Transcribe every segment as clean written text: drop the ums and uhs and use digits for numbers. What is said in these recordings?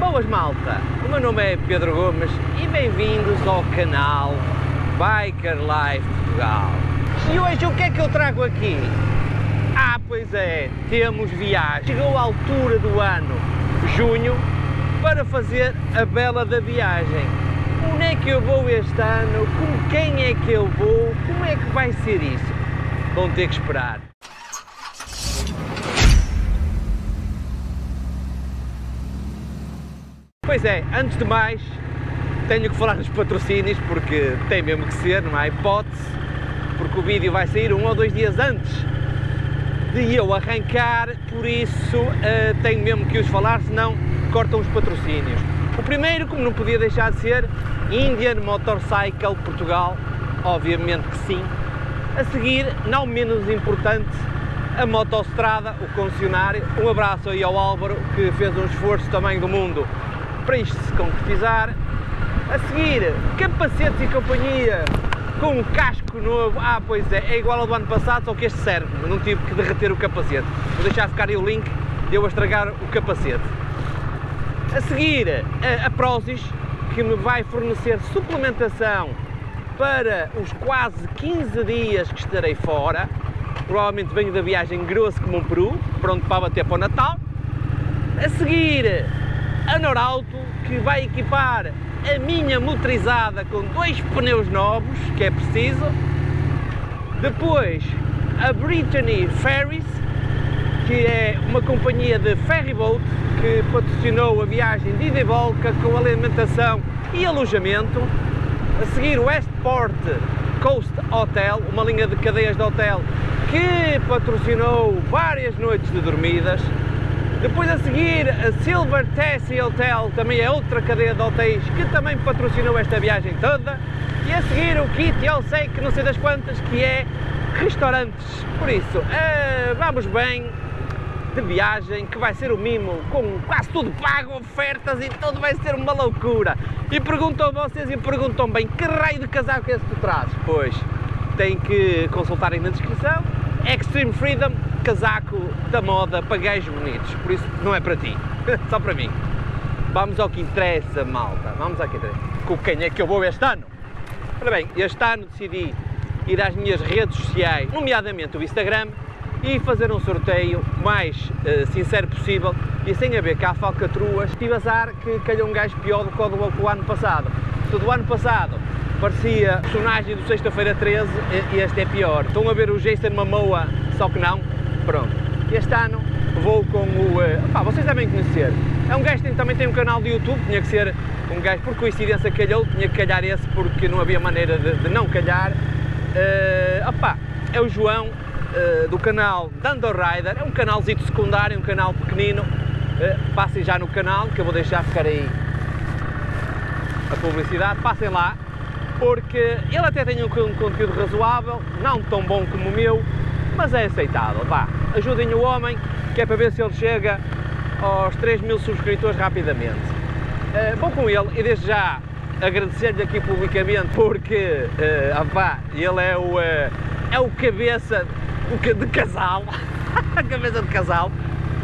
Boas malta, o meu nome é Pedro Gomes e bem-vindos ao canal Biker Life Portugal. E hoje o que é que eu trago aqui? Pois é, temos viagem. Chegou a altura do ano, junho, para fazer a bela da viagem. Onde é que eu vou este ano? Com quem é que eu vou? Como é que vai ser isso? Vão ter que esperar. Pois é, antes de mais, tenho que falar dos patrocínios, porque tem mesmo que ser, não há hipótese, porque o vídeo vai sair 1 ou 2 dias antes de eu arrancar, por isso tenho mesmo que os falar, senão cortam os patrocínios. O primeiro, como não podia deixar de ser, Indian Motorcycle Portugal, obviamente que sim. A seguir, não menos importante, a Motostrada, o concessionário. Um abraço aí ao Álvaro, que fez um esforço tamanho do mundo para isto se concretizar. A seguir, capacetes e companhia, com um casco novo. Pois é igual ao do ano passado, só que este serve, não tive que derreter o capacete. Vou deixar ficar aí o link de eu a estragar o capacete. A seguir, a Prozis, que me vai fornecer suplementação para os quase 15 dias que estarei fora. Provavelmente venho da viagem grosso como um peru, pronto para bater para o Natal. A seguir, a Norauto, que vai equipar a minha motorizada com 2 pneus novos, que é preciso. Depois, a Brittany Ferries, que é uma companhia de ferryboat que patrocinou a viagem de ida e volta com alimentação e alojamento. A seguir, o Westport Coast Hotel, uma linha de cadeias de hotel que patrocinou várias noites de dormidas. Depois a seguir, a Silver Tessie Hotel, também é outra cadeia de hotéis que também patrocinou esta viagem toda. E a seguir o Kit, eu sei que não sei das quantas, que é restaurantes. Por isso, vamos bem de viagem, que vai ser o mimo, com quase tudo pago, ofertas e tudo vai ser uma loucura. E perguntam vocês e perguntam bem, que raio de casaco é esse que tu trazes? Pois, tem que consultarem na descrição. Extreme Freedom, casaco da moda para gajos bonitos, por isso não é para ti, só para mim. Vamos ao que interessa, malta, vamos ao que interessa. Com quem é que eu vou este ano? Ora bem, este ano decidi ir às minhas redes sociais, nomeadamente o Instagram, e fazer um sorteio mais sincero possível e sem haver cá falcatruas. Tive azar que calhou um gajo pior do que o ano passado. Do ano passado parecia personagem do Sexta-feira 13 e este é pior. Estão a ver o Jason Momoa, só que não. Pronto. Este ano vou com o... vocês devem conhecer. É um gajo que também tem um canal de YouTube, tinha que ser um gajo, por coincidência calhou, tinha que calhar esse porque não havia maneira de não calhar. É o João, do canal Dando Rider, é um canalzito secundário, um canal pequenino. Passem já no canal, que eu vou deixar ficar aí a publicidade, passem lá, porque ele até tem um conteúdo razoável, não tão bom como o meu, mas é aceitável. Vá, ajudem o homem, que é para ver se ele chega aos 3.000 subscritores rapidamente. Vou com ele e desde já agradecer-lhe aqui publicamente, porque ele é o cabeça de casal, a cabeça de casal.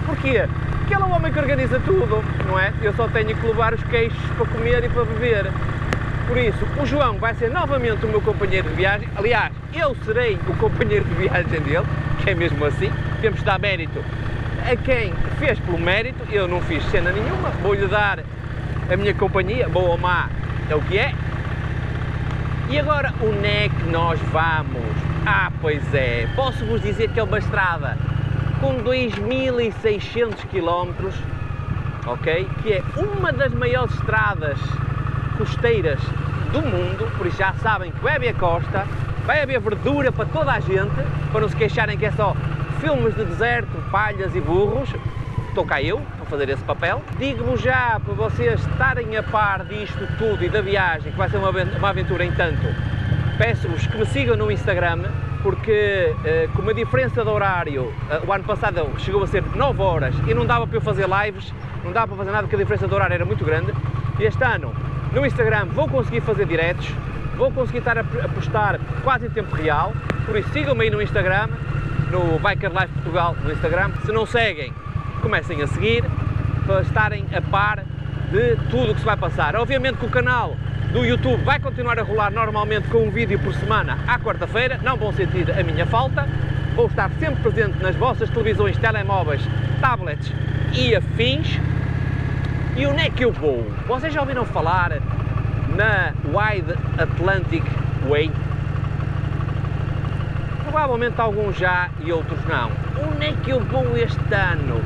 Porquê? Porque ele é o homem que organiza tudo, não é? Eu só tenho que levar os queijos para comer e para beber. Por isso, o João vai ser novamente o meu companheiro de viagem. Aliás, eu serei o companheiro de viagem dele, que é mesmo assim. Temos de dar mérito a quem fez pelo mérito. Eu não fiz cena nenhuma, vou-lhe dar a minha companhia, boa ou má, é o que é. E agora, onde é que nós vamos? Pois é, posso-vos dizer que é uma estrada com 2.600 km, ok? Que é uma das maiores estradas costeiras do mundo, por isso já sabem que vai haver costa, vai haver verdura para toda a gente, para não se queixarem que é só filmes de deserto, palhas e burros. Estou cá eu a fazer esse papel. Digo-vos já, para vocês estarem a par disto tudo e da viagem, que vai ser uma aventura em tanto, peço-vos que me sigam no Instagram, porque com a diferença de horário, o ano passado chegou a ser 9 horas e não dava para eu fazer lives, não dava para fazer nada porque a diferença de horário era muito grande. Este ano, no Instagram, vou conseguir fazer diretos, vou conseguir estar a postar quase em tempo real, por isso sigam-me aí no Instagram, no Biker Life Portugal no Instagram. Se não seguem, comecem a seguir, para estarem a par de tudo o que se vai passar. Obviamente que o canal do YouTube vai continuar a rolar normalmente com um vídeo por semana à quarta-feira, não vão sentir a minha falta, vou estar sempre presente nas vossas televisões, telemóveis, tablets e afins. E onde é que eu vou? Vocês já ouviram falar na Wide Atlantic Way? Provavelmente alguns já e outros não. Onde é que eu vou este ano?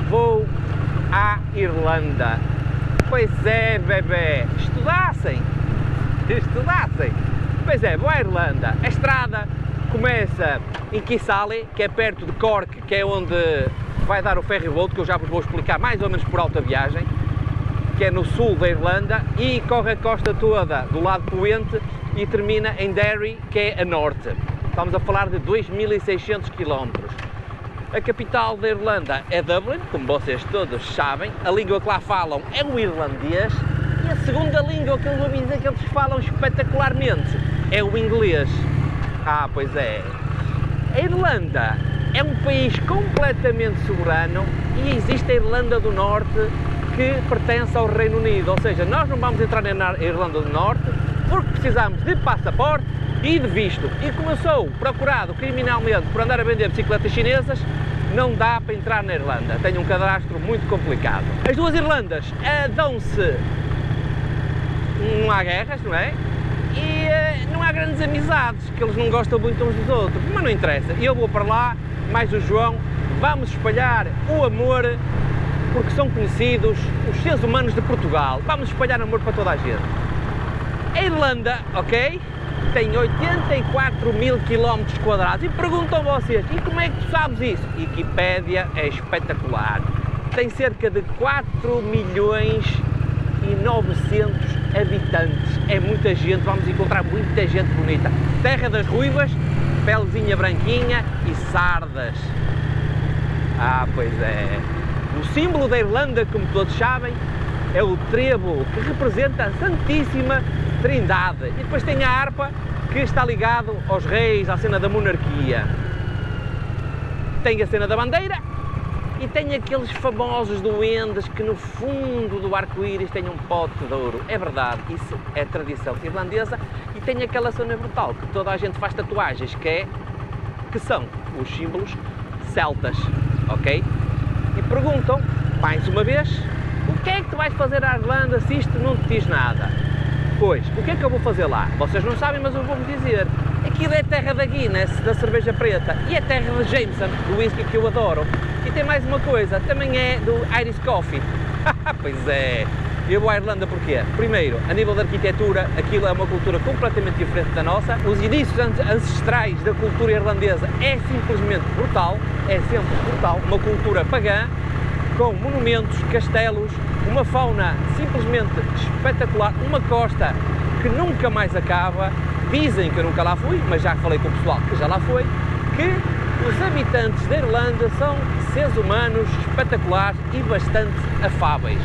Vou à Irlanda. Pois é, bebê, estudassem. Pois é, vou à Irlanda. A estrada começa em Kissale, que é perto de Cork, que é onde vai dar o ferry boat, que eu já vos vou explicar mais ou menos por alta viagem, que é no sul da Irlanda, e corre a costa toda do lado poente e termina em Derry, que é a norte. Estamos a falar de 2.600 km. A capital da Irlanda é Dublin, como vocês todos sabem. A língua que lá falam é o irlandês. E a segunda língua que eu vou dizer que eles falam espetacularmente é o inglês. Ah, pois é. A Irlanda é um país completamente soberano e existe a Irlanda do Norte, que pertence ao Reino Unido. Ou seja, nós não vamos entrar na Irlanda do Norte porque precisamos de passaporte e de visto. E como eu sou procurado criminalmente por andar a vender bicicletas chinesas, não dá para entrar na Irlanda. Tenho um cadastro muito complicado. As duas Irlandas dão-se... Não há guerras, não é? E não há grandes amizades, que eles não gostam muito uns dos outros. Mas não interessa. Eu vou para lá, mais o João, vamos espalhar o amor, porque são conhecidos os seres humanos de Portugal. Vamos espalhar amor para toda a gente. A Irlanda, ok? Tem 84 mil km quadrados. E perguntam vocês, e como é que tu sabes isso? Wikipédia é espetacular. Tem cerca de 4 milhões e 900 habitantes. É muita gente, vamos encontrar muita gente bonita. Terra das ruivas, pelezinha branquinha e sardas. Ah, pois é. O símbolo da Irlanda, como todos sabem, é o trevo, que representa a Santíssima Trindade. E depois tem a harpa, que está ligado aos reis, à cena da monarquia. Tem a cena da bandeira e tem aqueles famosos duendes que no fundo do arco-íris têm um pote de ouro. É verdade, isso é tradição irlandesa. E tem aquela cena brutal, que toda a gente faz tatuagens, que são os símbolos celtas, ok? E perguntam, mais uma vez, o que é que tu vais fazer à Irlanda se isto não te diz nada? Pois, o que é que eu vou fazer lá? Vocês não sabem, mas eu vou-vos dizer. Aquilo é terra da Guinness, da cerveja preta, e é terra de Jameson, do whisky que eu adoro. E tem mais uma coisa, também é do Irish Coffee. Pois é. Eu vou à Irlanda porquê? Primeiro, a nível de arquitetura, aquilo é uma cultura completamente diferente da nossa. Os inícios ancestrais da cultura irlandesa é simplesmente brutal, é sempre brutal. Uma cultura pagã, com monumentos, castelos, uma fauna simplesmente espetacular, uma costa que nunca mais acaba. Dizem que eu nunca lá fui, mas já falei com o pessoal que já lá foi, que os habitantes da Irlanda são seres humanos espetaculares e bastante afáveis.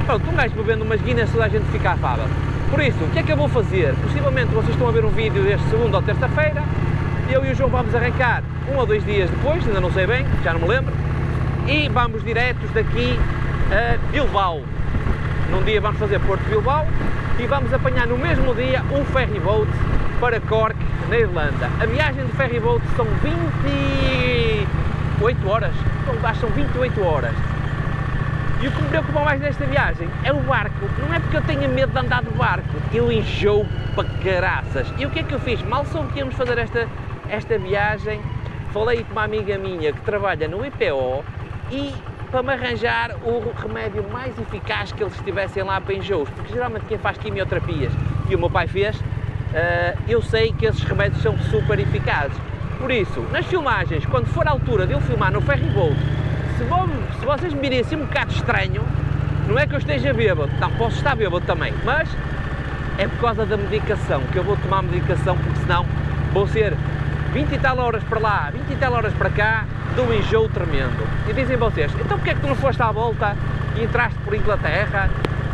Pronto, um gajo bebendo umas Guinness, toda a gente fica afável. Por isso, o que é que eu vou fazer? Possivelmente vocês estão a ver um vídeo deste segunda ou terça-feira, eu e o João vamos arrancar 1 ou 2 dias depois, ainda não sei bem, já não me lembro, e vamos diretos daqui a Bilbao. Num dia vamos fazer Porto Bilbao e vamos apanhar no mesmo dia um ferry boat para Cork, na Irlanda. A viagem de ferry boat são 28 horas, então, acho que são 28 horas. E o que me preocupa mais nesta viagem é o barco. Não é porque eu tenha medo de andar de barco, eu enjoo para caraças. E o que é que eu fiz? Mal soube que íamos fazer esta viagem, falei com uma amiga minha que trabalha no IPO e para me arranjar o remédio mais eficaz que eles tivessem lá para enjoos, porque geralmente quem faz quimioterapias, e o meu pai fez, eu sei que esses remédios são super eficazes. Por isso, nas filmagens, quando for a altura de eu filmar no ferry boat, se vocês me virem assim um bocado estranho, não é que eu esteja bêbado, não, posso estar bêbado também, mas é por causa da medicação, que eu vou tomar medicação, porque senão vou ser 20 e tal horas para lá, 20 e tal horas para cá, de um enjoo tremendo. E dizem vocês, então porque é que tu não foste à volta e entraste por Inglaterra?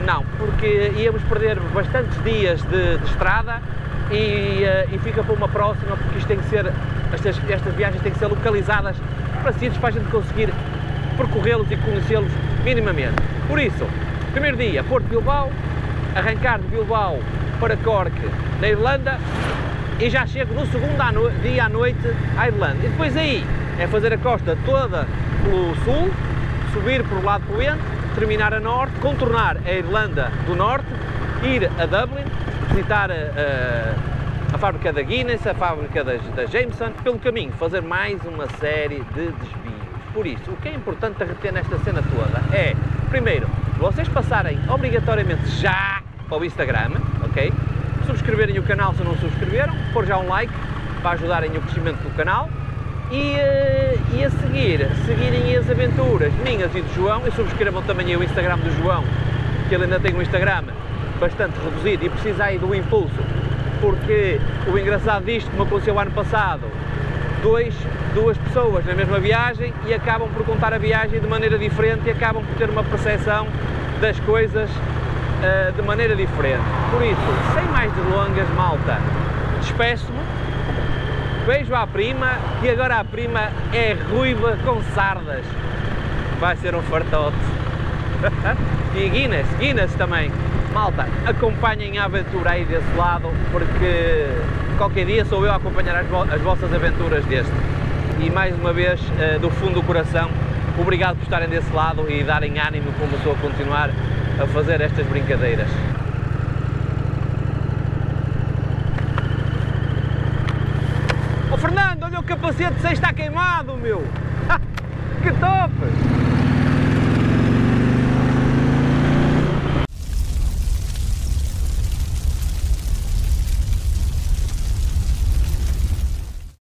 Não, porque íamos perder bastantes dias de estrada e fica para uma próxima, porque isto tem que ser, estas viagens têm que ser localizadas para sítios para a gente conseguir percorrê-los e conhecê-los minimamente. Por isso, Primeiro dia, Porto de Bilbao, arrancar de Bilbao para Cork, na Irlanda, e já chego no segundo dia à noite à Irlanda. E depois aí é fazer a costa toda pelo sul, subir por lado poente, terminar a norte, contornar a Irlanda do Norte, ir a Dublin, visitar a fábrica da Guinness, a fábrica da Jameson, pelo caminho fazer mais uma série de desvios. Por isso, o que é importante a reter nesta cena toda é, primeiro, vocês passarem obrigatoriamente já para o Instagram, ok? Subscreverem o canal se não subscreveram, pôr já um like para ajudarem o crescimento do canal e a seguirem as aventuras minhas e do João, e subscrevam também o Instagram do João, que ele ainda tem um Instagram bastante reduzido e precisa aí do impulso, porque o engraçado disto, como aconteceu ano passado, duas pessoas na mesma viagem e acabam por contar a viagem de maneira diferente e acabam por ter uma percepção das coisas de maneira diferente. Por isso, sem mais delongas, malta, despeço-me, beijo à prima, e agora a prima é ruiva com sardas, vai ser um fartote. E Guinness também. Malta, acompanhem a aventura aí desse lado, porque qualquer dia sou eu a acompanhar as vossas aventuras deste. E mais uma vez, do fundo do coração, obrigado por estarem desse lado e darem ânimo como eu estou a continuar a fazer estas brincadeiras. Oh Fernando, olha o capacete, sei está queimado, meu! Que top!